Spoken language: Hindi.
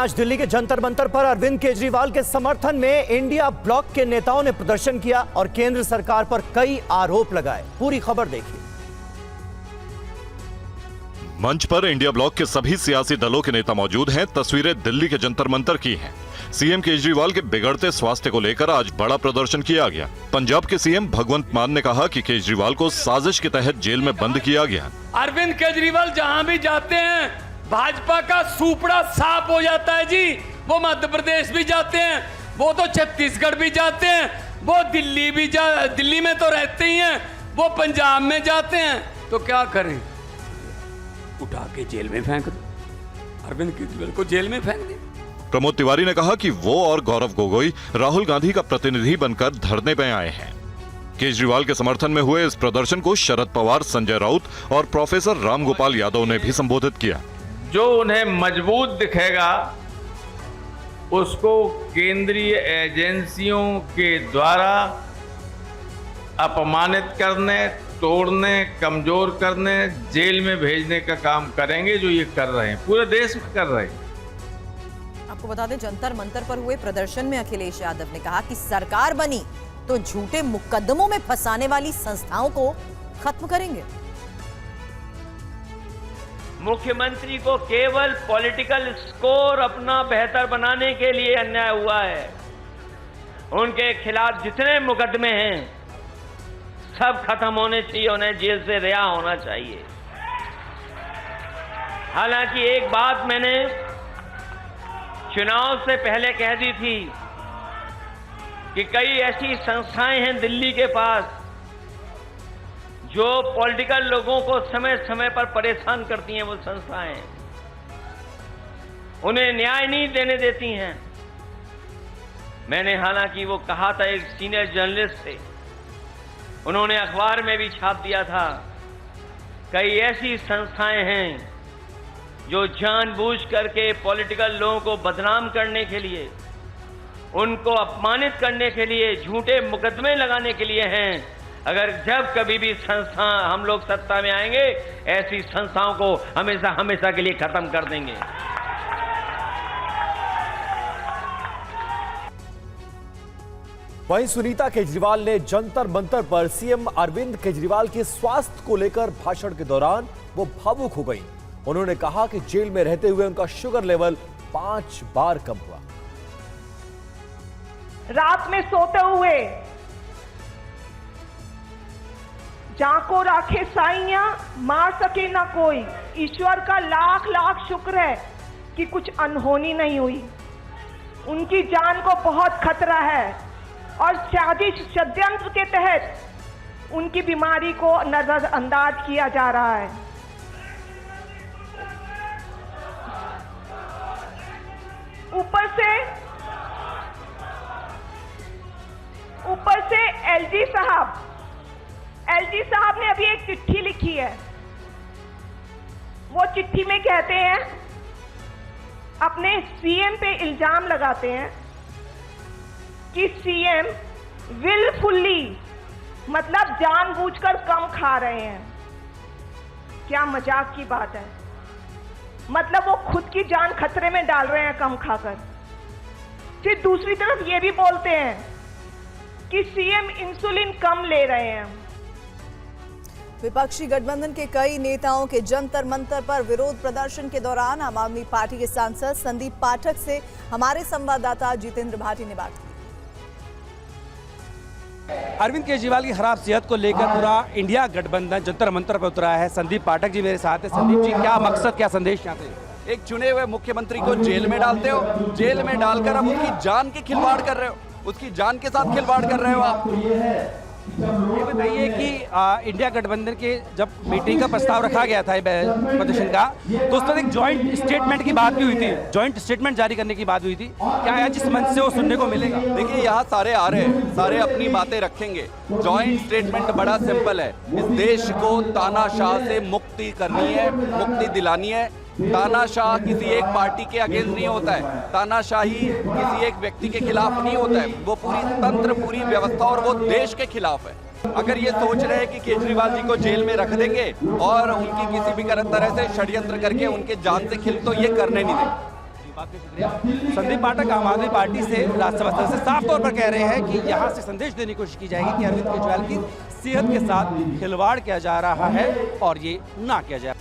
आज दिल्ली के जंतर मंतर पर अरविंद केजरीवाल के समर्थन में इंडिया ब्लॉक के नेताओं ने प्रदर्शन किया और केंद्र सरकार पर कई आरोप लगाए। पूरी खबर देखिए। मंच पर इंडिया ब्लॉक के सभी सियासी दलों के नेता मौजूद हैं। तस्वीरें दिल्ली के जंतर मंतर की हैं। सीएम केजरीवाल के बिगड़ते स्वास्थ्य को लेकर आज बड़ा प्रदर्शन किया गया। पंजाब के सीएम भगवंत मान ने कहा कि केजरीवाल को साजिश के तहत जेल में बंद किया गया। अरविंद केजरीवाल जहां भी जाते हैं भाजपा का सुपड़ा साफ हो जाता है जी। वो मध्य प्रदेश भी जाते हैं, वो तो छत्तीसगढ़ भी जाते हैं, वो दिल्ली में तो रहते ही हैं, वो पंजाब में जाते हैं। तो क्या करें, उठा के जेल में फेंक दो। अरविंद केजरीवाल को जेल में फेंक दे। प्रमोद तिवारी ने कहा कि वो और गौरव गोगोई राहुल गांधी का प्रतिनिधि बनकर धरने पे आए हैं। केजरीवाल के समर्थन में हुए इस प्रदर्शन को शरद पवार, संजय राउत और प्रोफेसर रामगोपाल यादव ने भी संबोधित किया। जो उन्हें मजबूत दिखेगा उसको केंद्रीय एजेंसियों के द्वारा अपमानित करने, तोड़ने, कमजोर करने, जेल में भेजने का काम करेंगे, जो ये कर रहे हैं, पूरे देश में कर रहे हैं। आपको बता दें, जंतर मंतर पर हुए प्रदर्शन में अखिलेश यादव ने कहा कि सरकार बनी तो झूठे मुकदमों में फंसाने वाली संस्थाओं को खत्म करेंगे। मुख्यमंत्री को केवल पॉलिटिकल स्कोर अपना बेहतर बनाने के लिए अन्याय हुआ है। उनके खिलाफ जितने मुकदमे हैं सब खत्म होने चाहिए, उन्हें जेल से रिहा होना चाहिए। हालांकि एक बात मैंने चुनाव से पहले कह दी थी कि कई ऐसी संस्थाएं हैं दिल्ली के पास जो पॉलिटिकल लोगों को समय समय पर परेशान करती हैं। वो संस्थाएं उन्हें न्याय नहीं देने देती हैं। मैंने हालांकि वो कहा था एक सीनियर जर्नलिस्ट से, उन्होंने अखबार में भी छाप दिया था, कई ऐसी संस्थाएं हैं जो जानबूझ करके पॉलिटिकल लोगों को बदनाम करने के लिए, उनको अपमानित करने के लिए, झूठे मुकदमे लगाने के लिए हैं। अगर जब कभी भी संस्था हम लोग सत्ता में आएंगे, ऐसी संस्थाओं को हमेशा हमेशा के लिए खत्म कर देंगे। वहीं सुनीता केजरीवाल ने जंतर मंतर पर सीएम अरविंद केजरीवाल के स्वास्थ्य को लेकर भाषण के दौरान वो भावुक हो गई। उन्होंने कहा कि जेल में रहते हुए उनका शुगर लेवल 5 बार कम हुआ। रात में सोते हुए जाको राखे साइया, मार सके ना कोई। ईश्वर का लाख लाख शुक्र है कि कुछ अनहोनी नहीं हुई। उनकी जान को बहुत खतरा है और साजिश षड्यंत्र के तहत उनकी बीमारी को नजरअंदाज किया जा रहा है। ऊपर से एलजी साहब ने अभी एक चिट्ठी लिखी है। वो चिट्ठी में कहते हैं, अपने सीएम पे इल्जाम लगाते हैं कि सीएम विलफुली, मतलब जानबूझकर कम खा रहे हैं। क्या मजाक की बात है। मतलब वो खुद की जान खतरे में डाल रहे हैं कम खाकर। फिर दूसरी तरफ ये भी बोलते हैं कि सीएम इंसुलिन कम ले रहे हैं। विपक्षी गठबंधन के कई नेताओं के जंतर मंतर पर विरोध प्रदर्शन के दौरान आम आदमी पार्टी के सांसद संदीप पाठक से हमारे संवाददाता जितेंद्र भाटी ने बात की। अरविंद केजरीवाल की खराब सेहत को लेकर पूरा इंडिया गठबंधन जंतर मंतर पर उतरा है। संदीप पाठक जी मेरे साथ है। संदीप जी, क्या मकसद, क्या संदेश चाहते हैं? एक चुने हुए मुख्यमंत्री को जेल में डालते हो, जेल में डालकर अब उसकी जान की खिलवाड़ कर रहे हो, उसकी जान के साथ खिलवाड़ कर रहे हो आप। ये बताइए कि इंडिया गठबंधन के जब मीटिंग का प्रस्ताव रखा गया था प्रदर्शन का, तो उस पर एक जॉइंट स्टेटमेंट की बात भी हुई थी, जॉइंट स्टेटमेंट जारी करने की बात हुई थी। क्या है जिस मंच से वो सुनने को मिलेगा? देखिए, यहाँ सारे आ रहे हैं, सारे अपनी बातें रखेंगे। जॉइंट स्टेटमेंट बड़ा सिंपल है। इस देश को तानाशाह से मुक्ति करनी है, मुक्ति दिलानी है। तानाशाह किसी एक पार्टी के अगेंस्ट नहीं होता है, तानाशाही किसी एक व्यक्ति के खिलाफ नहीं होता है, वो पूरी तंत्र, पूरी व्यवस्था और वो देश के खिलाफ है। अगर ये सोच रहे हैं कि केजरीवाल जी को जेल में रख देंगे और उनकी किसी भी तरह से षड्यंत्र करके उनके जान से खिल, तो ये करने नहीं देंगे। आपके शुक्रिया। संदीप पाठक आम आदमी पार्टी से राज्यसभा सदस्य साफ तौर पर कह रहे हैं कि यहाँ से संदेश देने की कोशिश की जाएगी कि अरविंद केजरीवाल की सेहत के साथ खिलवाड़ किया जा रहा है और ये ना किया जाए।